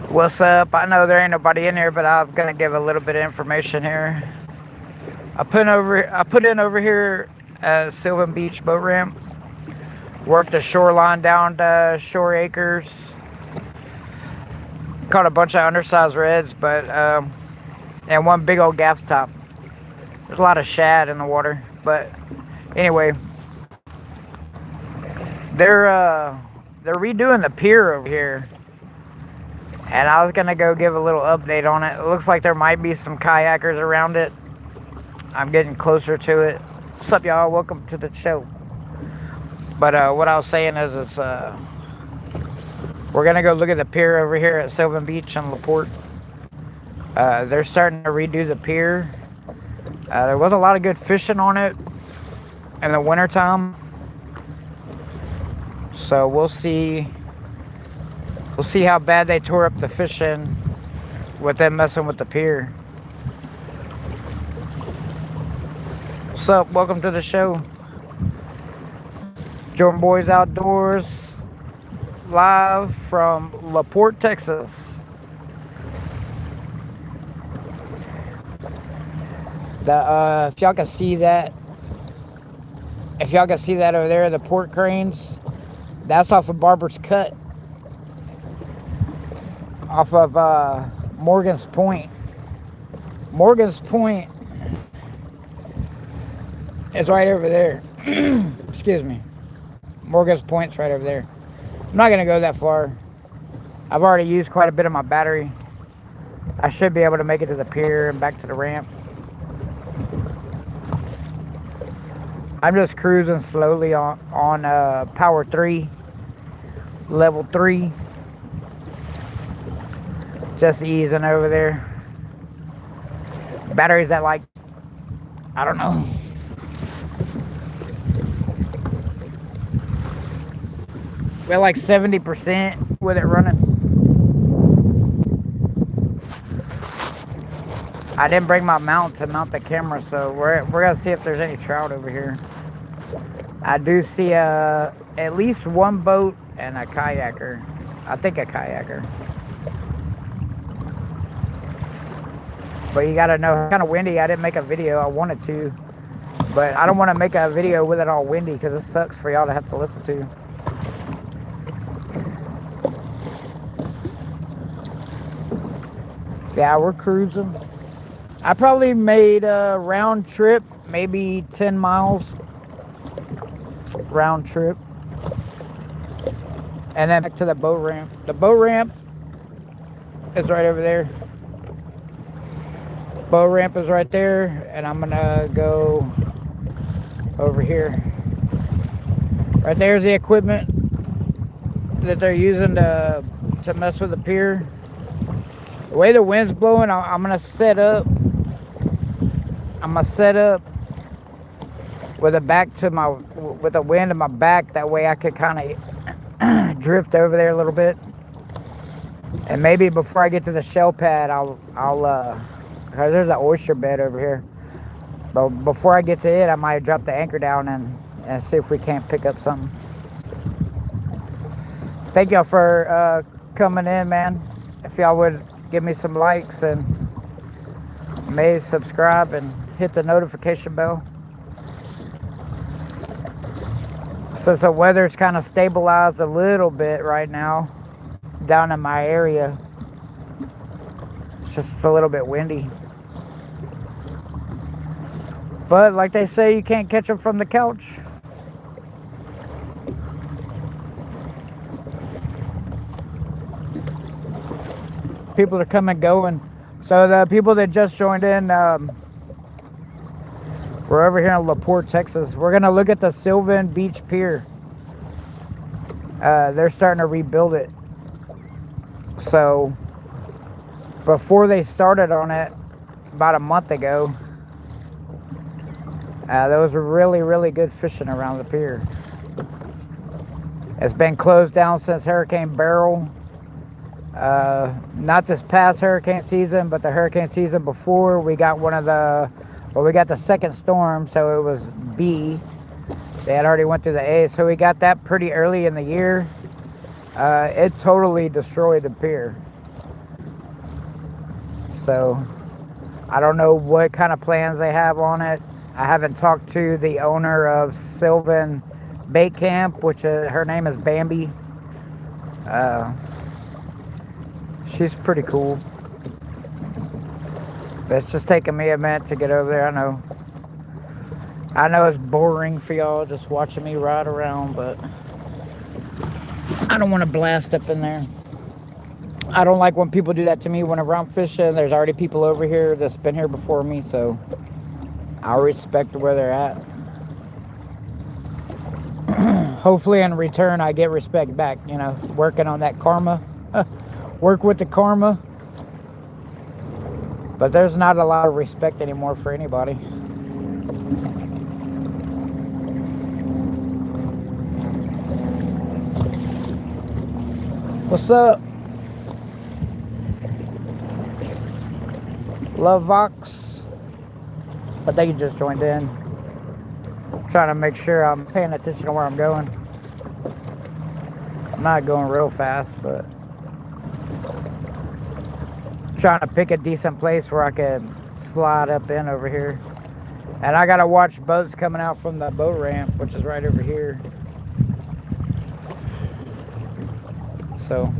What's up? I know there ain't nobody in here, but I'm gonna give a little bit of information here. I put in over here at Sylvan Beach boat ramp. Worked the shoreline down to Shore Acres. Caught a bunch of undersized reds, but and one big old gaff top. There's a lot of shad in the water, but anyway, they're redoing the pier over here. And I was gonna go give a little update on it. It looks like there might be some kayakers around it. I'm getting closer to it. What's up, y'all? Welcome to the show. But what I was saying is we're gonna go look at the pier over here at Sylvan Beach and LaPorte. They're starting to redo the pier. There was a lot of good fishing on it in the wintertime. So we'll see. We'll see how bad they tore up the fishing with them messing with the pier. What's up? Welcome to the show. Jordan Boys Outdoors, live from LaPorte, Texas. If y'all can see that, over there, the port cranes, that's off of Barber's Cut. Off of Morgan's Point. Morgan's Point is right over there. Excuse me. Morgan's Point's right over there. I'm not going to go that far. I've already used quite a bit of my battery. I should be able to make it to the pier and back to the ramp. I'm just cruising slowly on Power 3, Level 3. Just easing over there. Battery's at like, I don't know. We're like 70% with it running. I didn't bring my mount to mount the camera, so we're gonna see if there's any trout over here. I do see at least one boat and a kayaker. I think a kayaker. But you gotta know, it's kind of windy. I didn't make a video. I wanted to, but I don't want to make a video with it all windy because it sucks for y'all to have to listen to. Yeah, we're cruising. I probably made a round trip, maybe 10 miles round trip. And then back to the boat ramp. The boat ramp is right over there. Boat ramp is right there. And I'm going to go over here. Right there's the equipment that they're using to mess with the pier. The way the wind's blowing, I'm going to set up. I'm going to set up with a back to my, with the wind in my back. That way I could kind of drift over there a little bit. And maybe before I get to the shell pad, cause there's an oyster bed over here. But before I get to it, I might drop the anchor down and see if we can't pick up something. Thank y'all for coming in, man. If y'all would give me some likes and maybe subscribe and hit the notification bell. Since the weather's kind of stabilized a little bit right now down in my area, it's just a little bit windy. But like they say, you can't catch them from the couch. People are coming and going. So the people that just joined in, we're over here in LaPorte, Texas. We're going to look at the Sylvan Beach Pier. They're starting to rebuild it. So before they started on it about a month ago, there was really, really good fishing around the pier. It's been closed down since Hurricane Beryl. Not this past hurricane season, but the hurricane season before. We got we got the second storm, so it was B. They had already went through the A, so we got that pretty early in the year. It totally destroyed the pier. So I don't know what kind of plans they have on it. I haven't talked to the owner of Sylvan Bait Camp, which her name is Bambi. She's pretty cool. It's just taking me a minute to get over there. I know it's boring for y'all just watching me ride around, but I don't want to blast up in there. I don't like when people do that to me whenever I'm fishing. There's already people over here that's been here before me, so I'll respect where they're at. Hopefully in return I get respect back, working on that karma. Work with the karma. But there's not a lot of respect anymore for anybody. What's up? Love Vox. I think you just joined in. Trying to make sure I'm paying attention to where I'm going. I'm not going real fast, but trying to pick a decent place where I can slide up in over here. And I gotta watch boats coming out from the boat ramp, which is right over here. So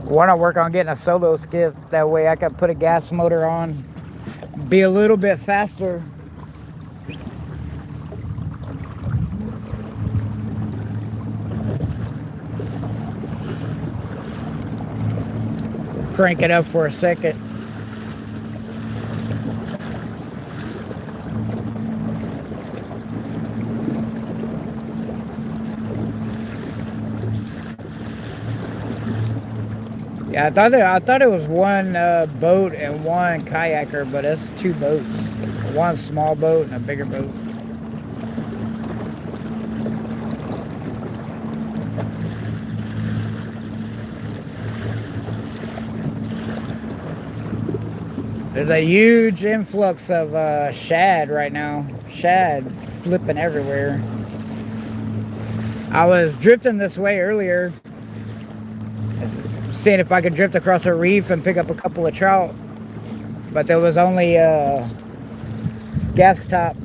want to work on getting a solo skiff. That way I can put a gas motor on, be a little bit faster. Crank it up for a second. Yeah, I thought it was one boat and one kayaker, but it's two boats. One small boat and a bigger boat. There's a huge influx of shad right now. Shad flipping everywhere. I was drifting this way earlier, seeing if I could drift across a reef and pick up a couple of trout, but there was only gaff top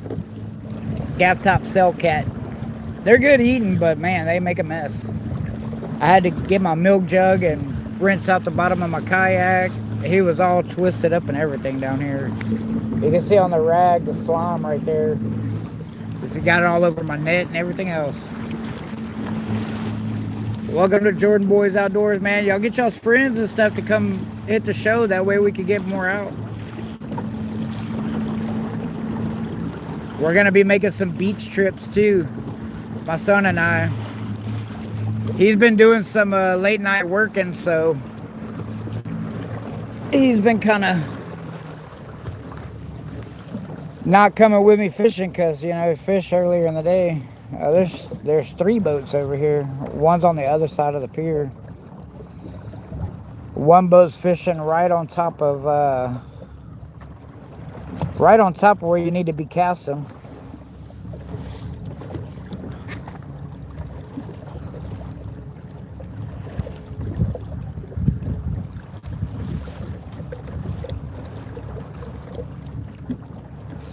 cell cat. They're good eating, but man, they make a mess. I had to get my milk jug and rinse out the bottom of my kayak. He was all twisted up and everything down here. You can see on the rag the slime right there. He got it all over my net and everything else. Welcome to Jordan Boys Outdoors, man. Y'all get y'all's friends and stuff to come hit the show. That way we can get more out. We're going to be making some beach trips too. My son and I. He's been doing some late night working, so he's been kind of not coming with me fishing because, you know, fish earlier in the day. There's 3 boats over here. One's on the other side of the pier. One boat's fishing right on top of where you need to be casting.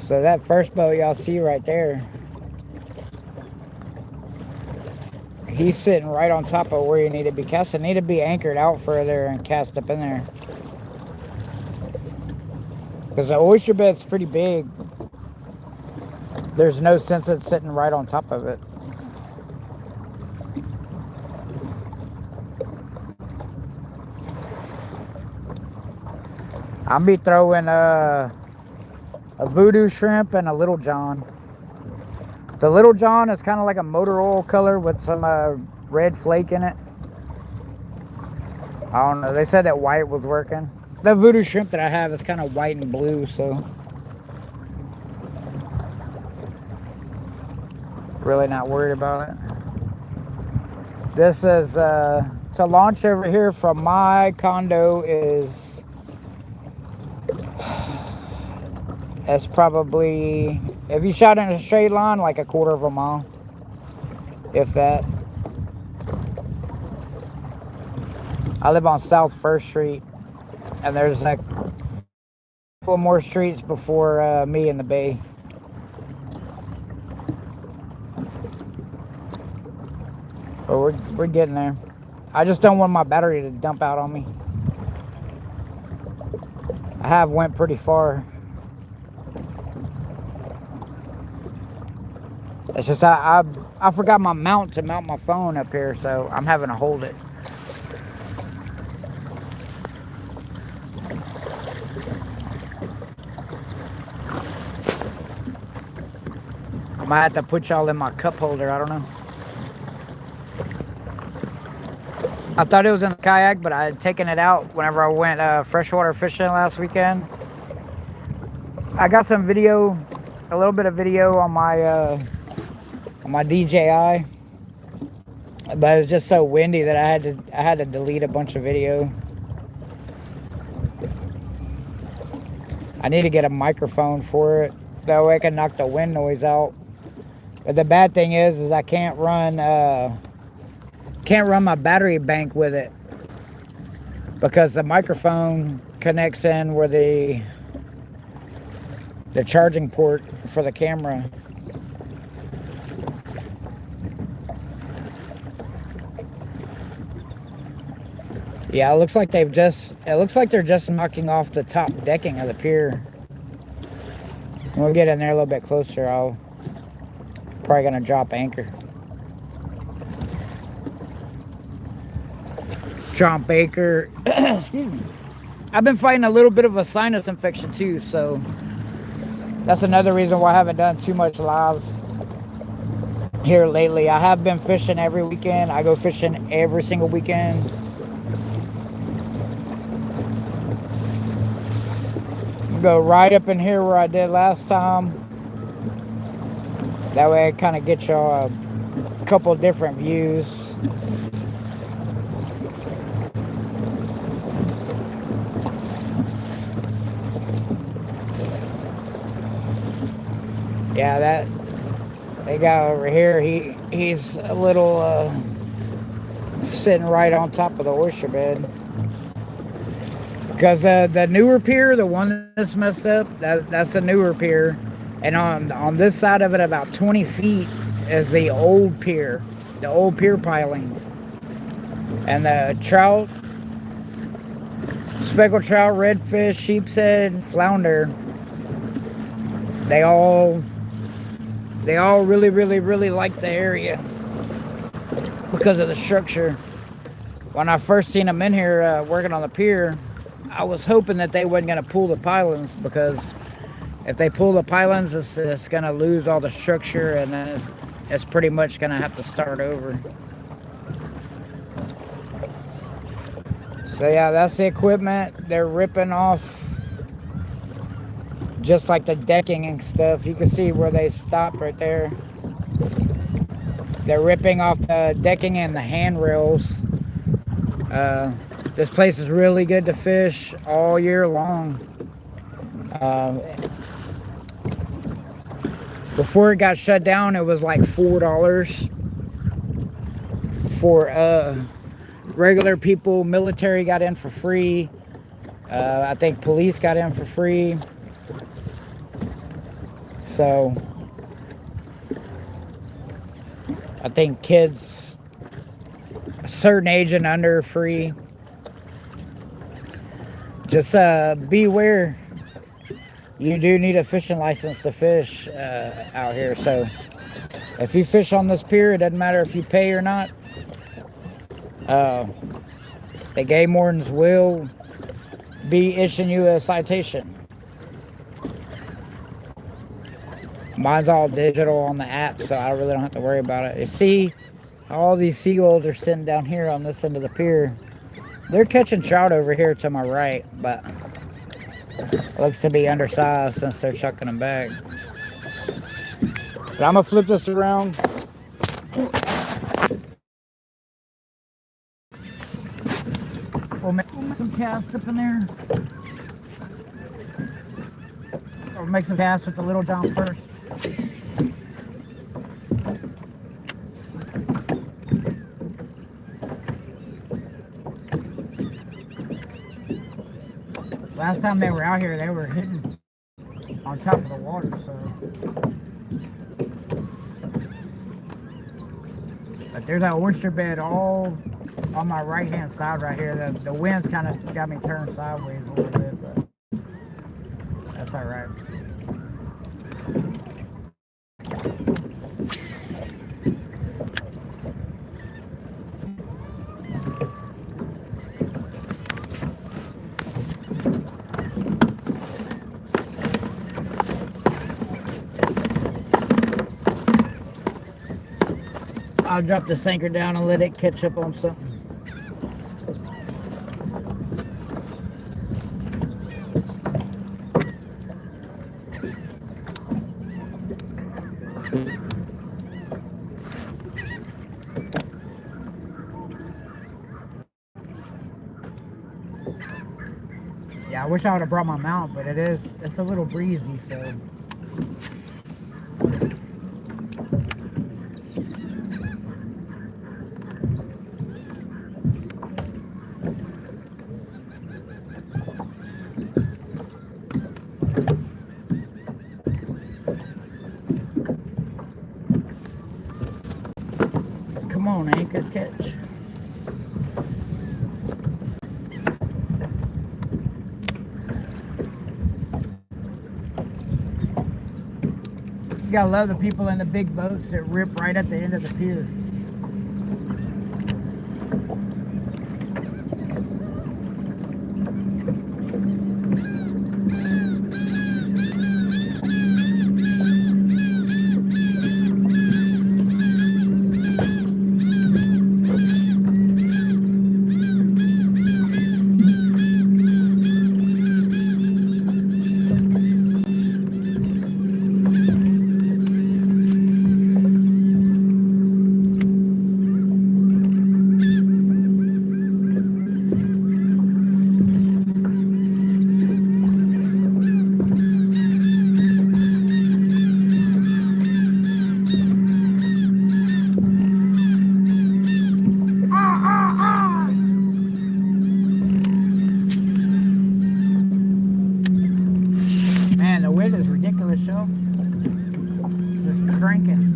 So that first boat y'all see right there, he's sitting right on top of where you need to be casting. Need to be anchored out further and cast up in there. Because the oyster bed's pretty big. There's no sense in sitting right on top of it. I'll be throwing a voodoo shrimp and a little john. The little john is kind of like a motor oil color with some red flake in it. I don't know. They said that white was working. The voodoo shrimp that I have is kind of white and blue, so really not worried about it. This is to launch over here from my condo is it's probably, if you shot in a straight line, like a quarter of a mile, if that. I live on South 1st Street, and there's like a couple more streets before me in the bay. But we're getting there. I just don't want my battery to dump out on me. I have went pretty far. It's just I forgot my mount to mount my phone up here, so I'm having to hold it. I might have to put y'all in my cup holder, I don't know. I thought it was in the kayak, but I had taken it out whenever I went freshwater fishing last weekend. I got some video, a little bit of video on my DJI, but it was just so windy that I had to delete a bunch of video. I need to get a microphone for it, that way I can knock the wind noise out. But the bad thing is I can't run my battery bank with it because the microphone connects in where the charging port for the camera. Yeah, it looks like they're just knocking off the top decking of the pier. When we get in there a little bit closer, I'll probably gonna drop anchor. Drop anchor. Excuse me. I've been fighting a little bit of a sinus infection too, so that's another reason why I haven't done too much lives here lately. I have been fishing every weekend. I go fishing every single weekend. Go right up in here where I did last time. That way I kind of get y'all a couple different views. Yeah, that they got over here, he's a little sitting right on top of the oyster bed. Because the newer pier, the one that's messed up, that's the newer pier. And on this side of it, about 20 feet, is the old pier pilings. And the trout, speckled trout, redfish, sheepshead, flounder, they all really, really, really like the area because of the structure. When I first seen them in here working on the pier, I was hoping that they wasn't going to pull the pylons, because if they pull the pylons, it's going to lose all the structure, and then it's pretty much going to have to start over. So yeah, that's the equipment. They're ripping off just like the decking and stuff. You can see where they stopped right there. They're ripping off the decking and the handrails. This place is really good to fish all year long. Before it got shut down, it was like $4 for regular people. Military got in for free. I think police got in for free. So I think kids a certain age and under free. Just beware. You do need a fishing license to fish out here. So if you fish on this pier, it doesn't matter if you pay or not. The game wardens will be issuing you a citation. Mine's all digital on the app, so I really don't have to worry about it. You see, all these seagulls are sitting down here on this end of the pier. They're catching trout over here to my right, but it looks to be undersized since they're chucking them back. But I'm gonna flip this around. We'll make some casts up in there. We'll make some casts with the Little John first. Last time they were out here, they were hitting on top of the water, so. But there's that oyster bed all on my right hand side right here. The wind's kind of got me turned sideways a little bit, but that's all right. I'll drop the sinker down and let it catch up on something. Yeah, I wish I would have brought my mount, but it's a little breezy, so. Come on, anchor, catch. You gotta love the people in the big boats that rip right at the end of the pier. Show. Just cranking.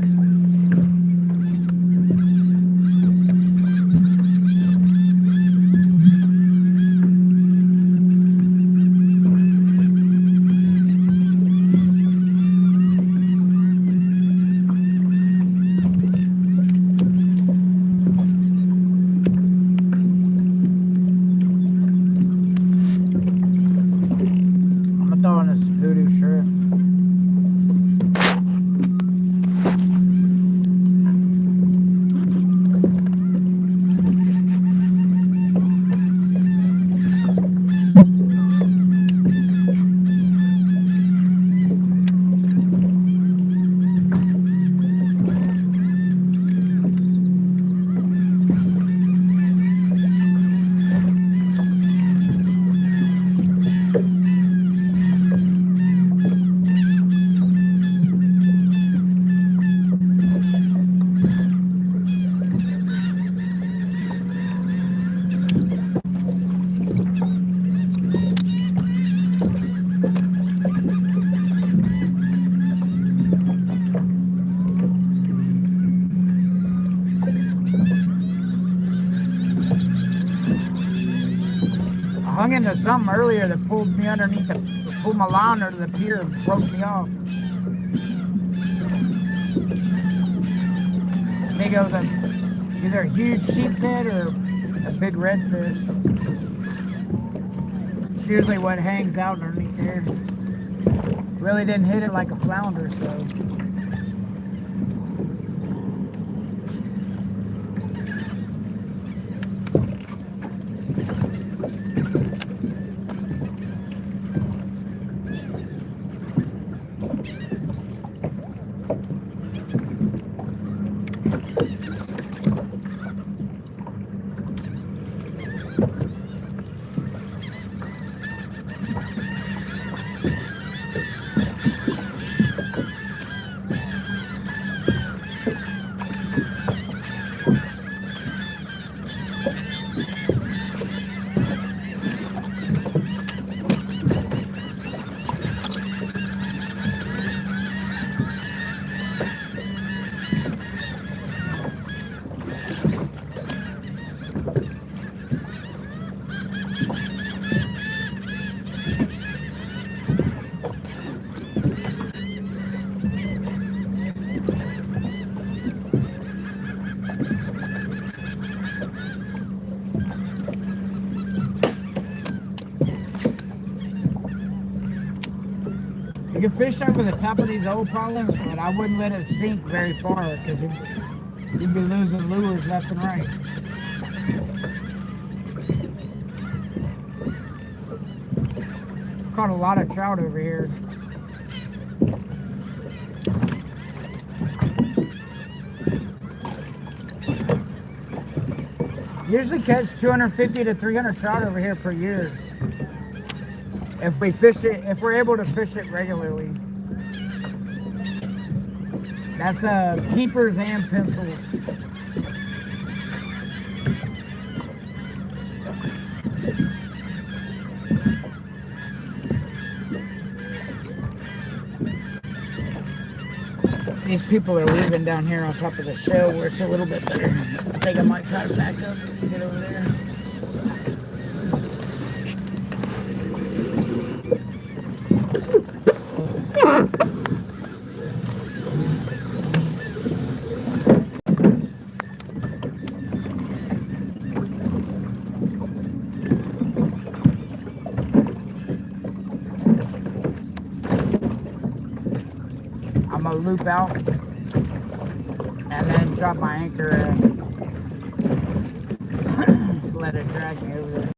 hung into something earlier that pulled me underneath pulled my line under the pier and broke me off. I think it was either a huge sheep's head or a big redfish. It's usually what hangs out underneath there. Really didn't hit it like a flounder, so. You can fish over the top of these old problems, but I wouldn't let it sink very far because you'd be losing lures left and right. Caught a lot of trout over here. Usually catch 250 to 300 trout over here per year. If we fish it, if we're able to fish it regularly. That's keepers and pencils. These people are leaving down here on top of the shell where it's a little bit better. I think I might try to back up and get over there. I'm gonna loop out and then drop my anchor and let it drag me over there.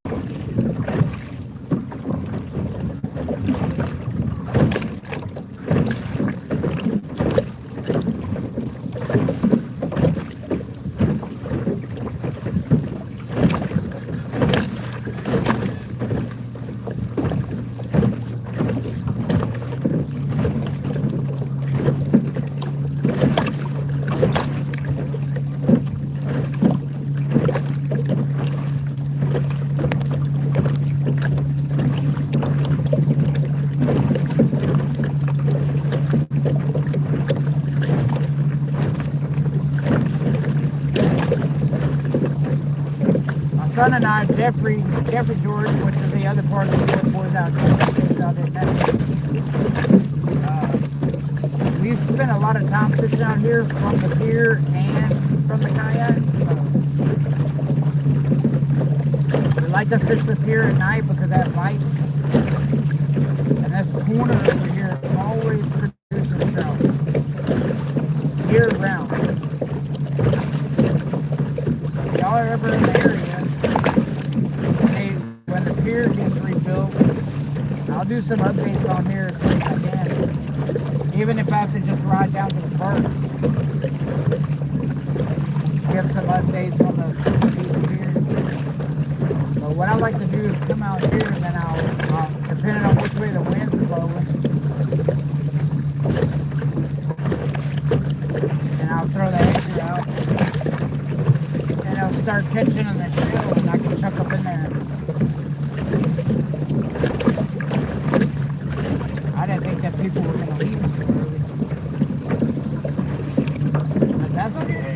Son and I, Jeffrey George, which is the other part of the trip, boys out there. We've spent a lot of time fishing out here from the pier and from the kayak. So we like to fish the pier at night because that lights. And this corner over here always produces trout year round. If y'all are ever in the area, when the pier gets rebuilt, I'll do some updates on here as quick as I can. Even if I have to just ride down to the park. Give some updates on the pier. But what I like to do is come out here and then I'll depending on which way the wind's blowing, and I'll throw the anchor out. And I'll start catching in the shell and I can chuck up in there. I didn't think that people were going to leave us so early. But that's okay.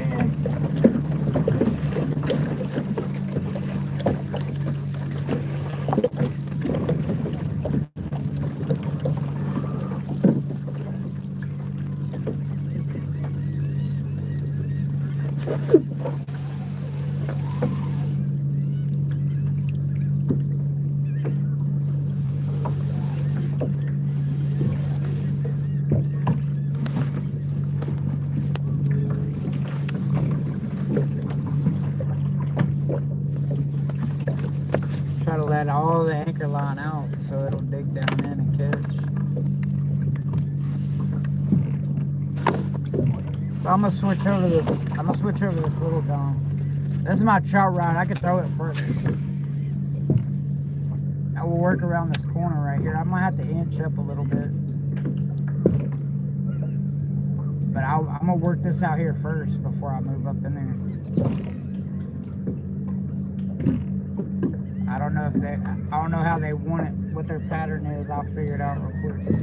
try to let all the anchor line out so it'll dig down in and catch. But I'm gonna switch over this. I'm gonna switch over this Little John. This is my trout rod. I can throw it further. I will work around this corner right here. I might have to inch up a little bit. But I'm gonna work this out here first before I move up in there. I don't know how they want it, what their pattern is. I'll figure it out real quick.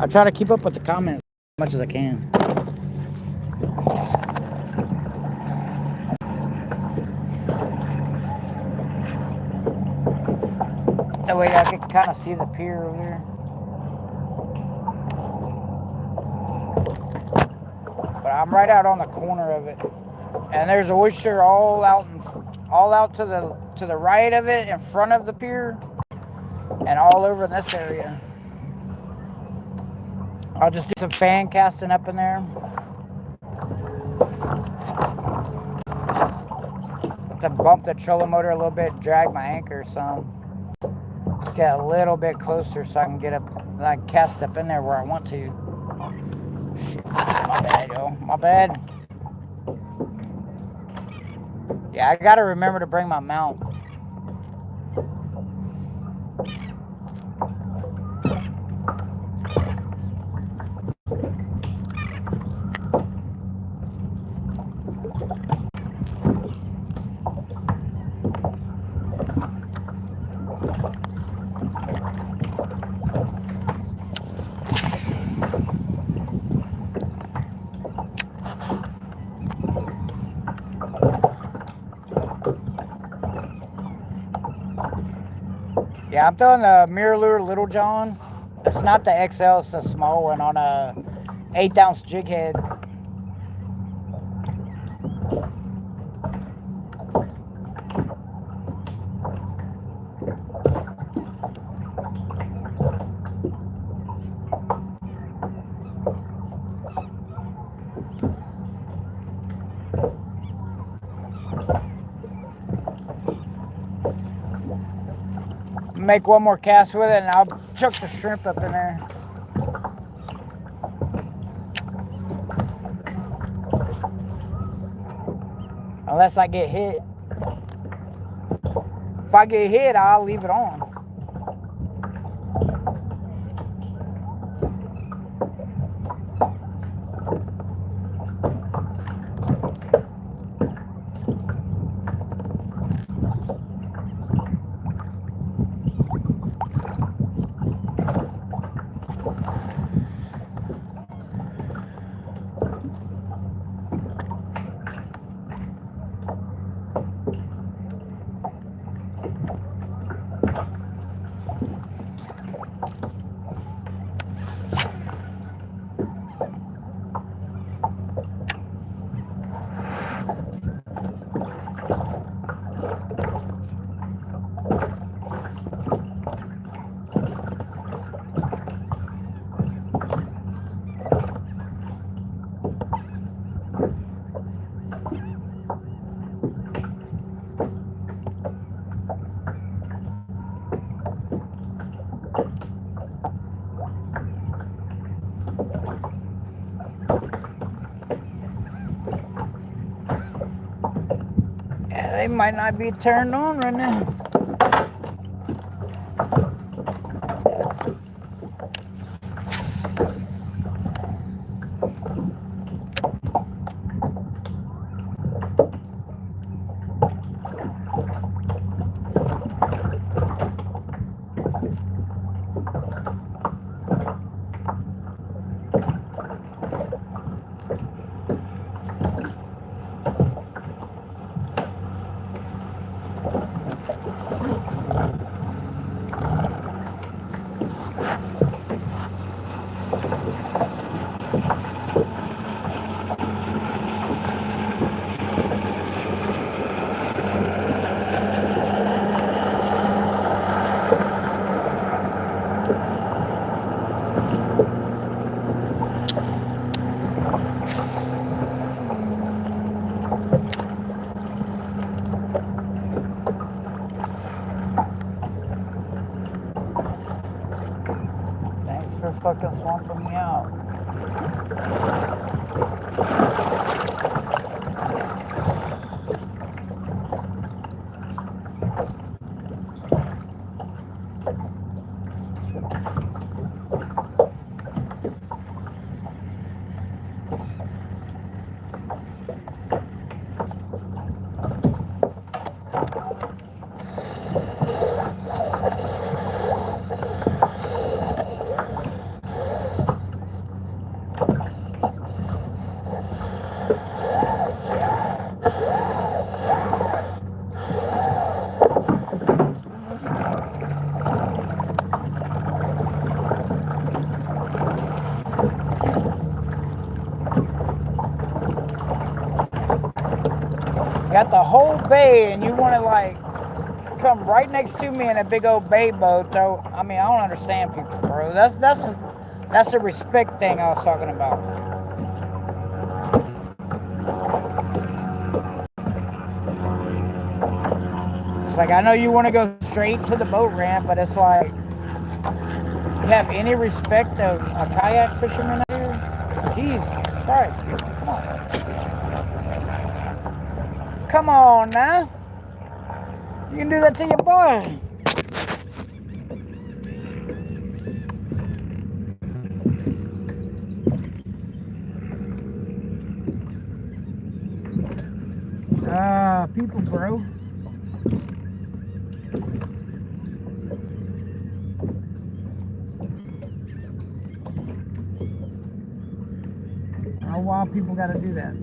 I try to keep up with the comments as much as I can. That way I can kind of see the pier over there. But I'm right out on the corner of it, and there's oyster all out to the right of it, in front of the pier, and all over in this area. I'll just do some fan casting up in there. To bump the trolling motor a little bit, drag my anchor some. Just get a little bit closer so I can get up, like cast up in there where I want to. Shit, my bad, yo, my bad. Yeah, I gotta remember to bring my mount. Yeah, I'm throwing the MirrOlure Little John. It's not the XL, it's the small one on a 1/8 ounce jig head. Make one more cast with it and I'll chuck the shrimp up in there. Unless I get hit. If I get hit, I'll leave it on. They might not be turned on right now. got the whole bay, and you want to like come right next to me in a big old bay boat. So I mean, I don't understand people, bro. That's the respect thing I was talking about. It's like, I know you want to go straight to the boat ramp, but it's like, you have any respect of a kayak fisherman out here? Jesus Christ, people, come on. Come on now. You can do that to your boy. People, bro. I don't know why people got to do that.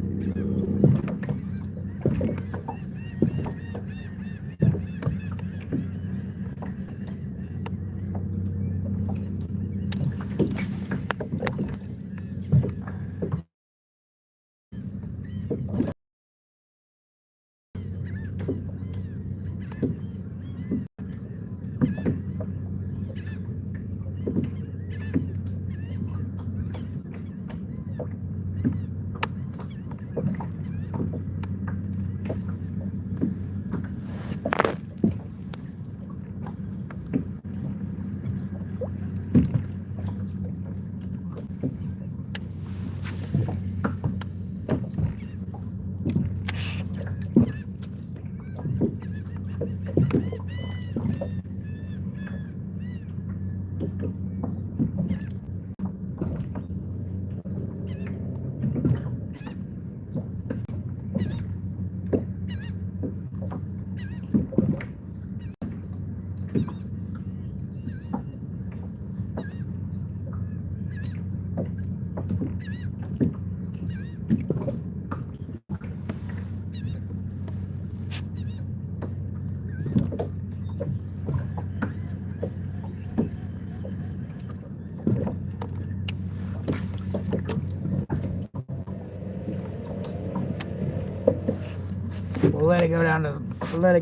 We'll let it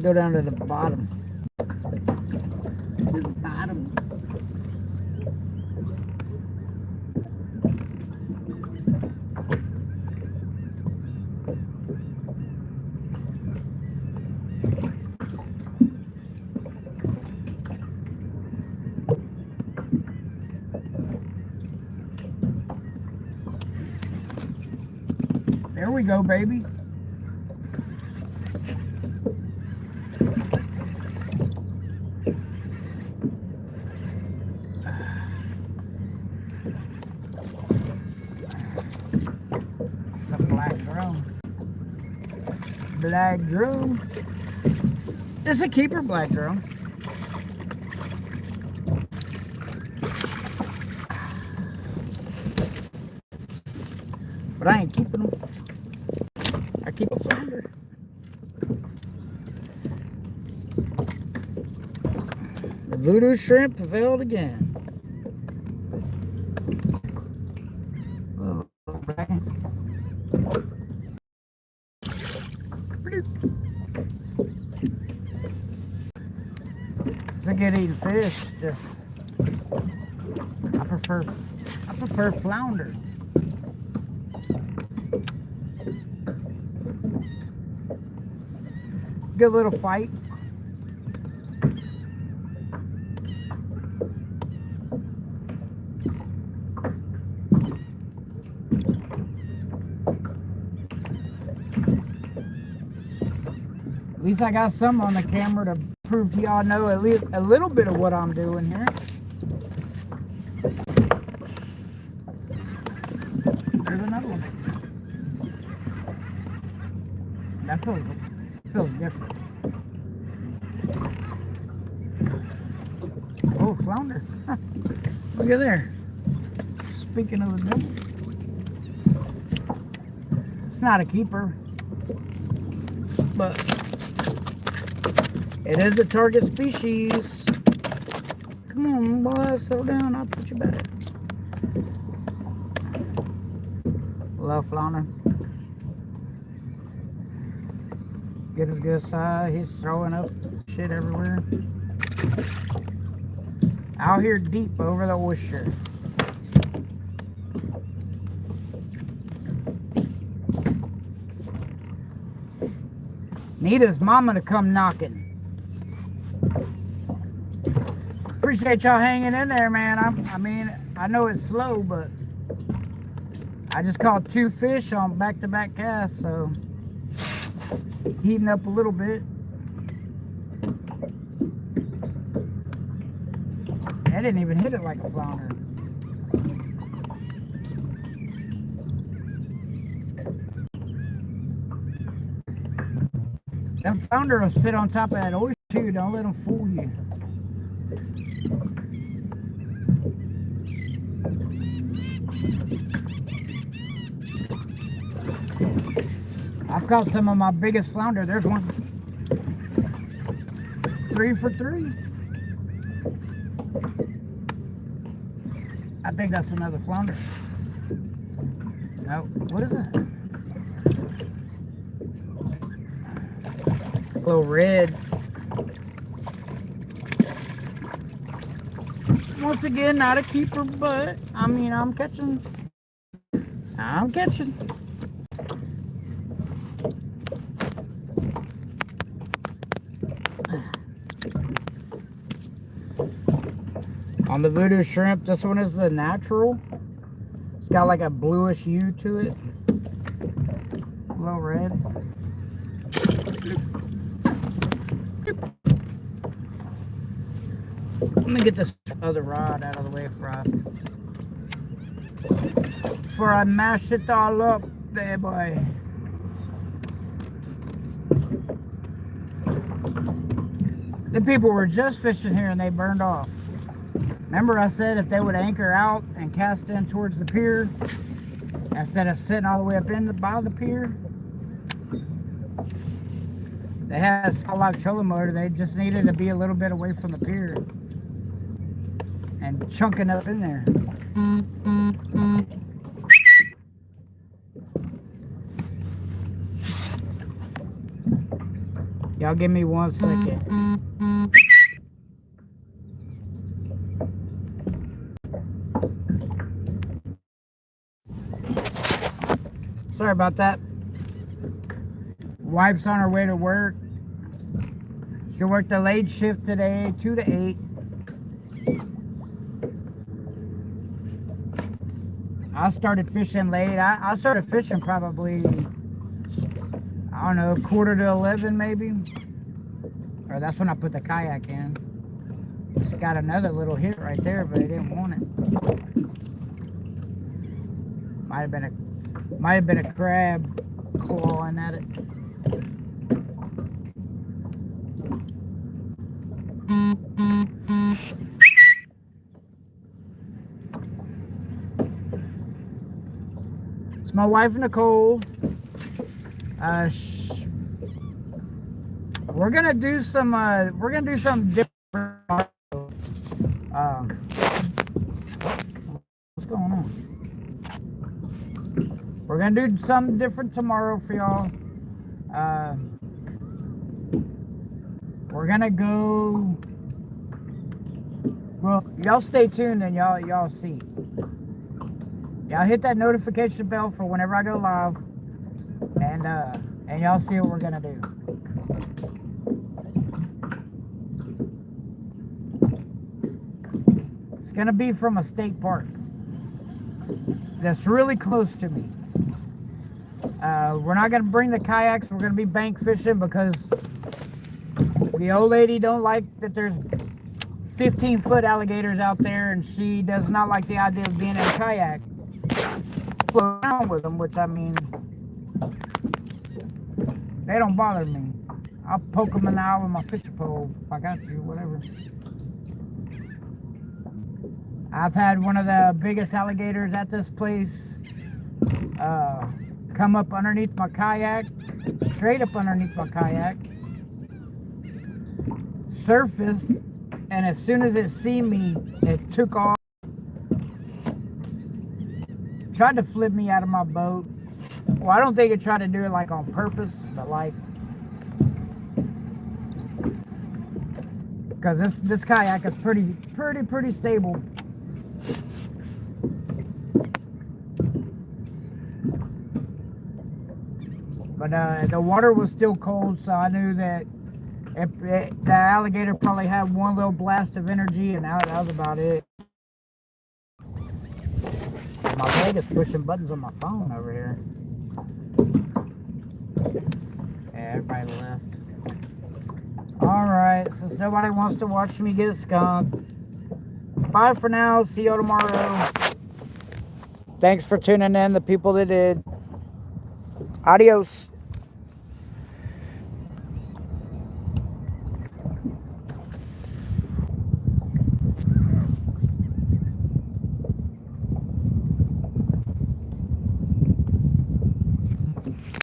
go down to the bottom. To the bottom. There we go, baby. Black drum. This is a keeper black drum. But I ain't keeping them. I keep a flounder. The voodoo shrimp prevailed again. It's a good eating fish. Just I prefer flounder. Good little fight. At least I got some on the camera to prove to y'all know at least a little bit of what I'm doing here. There's another one. That feels different. Oh, flounder. Huh. Look at there. Speaking of the devil. It's not a keeper, but it is a target species. Come on, boy, settle down. I'll put you back. Love flounder. Get his good side. He's throwing up shit everywhere. Out here deep over the oyster. Need his mama to come knocking. Appreciate y'all hanging in there, man. I mean, I know it's slow, but I just caught 2 fish on back-to-back casts, so heating up a little bit. I didn't even hit it like a flounder. Them flounder will sit on top of that oyster too. Don't let them fool you. I've caught some of my biggest flounder. There's one. 3 for 3. I think that's another flounder. No, what is that? A little red. Once again, not a keeper, but I mean, I'm catching. On the Voodoo Shrimp, this one is the natural. It's got like a bluish hue to it. A little red. Let me get this other rod out of the way before I mash it all up there, boy. The people were just fishing here and they burned off. Remember I said if they would anchor out and cast in towards the pier instead of sitting all the way up by the pier? They had a small like trolling motor. They just needed to be a little bit away from the pier and chunking up in there. Y'all give me 1 second. Sorry about that. Wife's on her way to work. She worked a late shift today, 2 to 8. I started fishing late. I started fishing probably, I don't know, 10:45 maybe. Or that's when I put the kayak in. Just got another little hit right there, but I didn't want it. Might have been a crab clawing at it. It's my wife Nicole. We're gonna do some different. What's going on? We're gonna do something different tomorrow for y'all. We're gonna go. Well, y'all stay tuned and y'all see. Y'all hit that notification bell for whenever I go live, and y'all see what we're gonna do. It's gonna be from a state park that's really close to me. We're not gonna bring the kayaks. We're gonna be bank fishing because the old lady don't like that there's 15-foot alligators out there, and she does not like the idea of being in a kayak. Float around with them, which I mean, they don't bother me. I'll poke them in the eye with my fishing pole if I got to, whatever. I've had one of the biggest alligators at this place come up underneath my kayak, straight up underneath my kayak, surface, and as soon as it seen me, it took off. Tried to flip me out of my boat. Well, I don't think it tried to do it like on purpose, but like because this kayak is pretty stable. But the water was still cold, so I knew that the alligator probably had one little blast of energy, and that was about it. My leg is pushing buttons on my phone over here. Yeah, everybody left. Alright, since nobody wants to watch me get a skunk, bye for now. See you tomorrow. Thanks for tuning in, the people that did. Adios.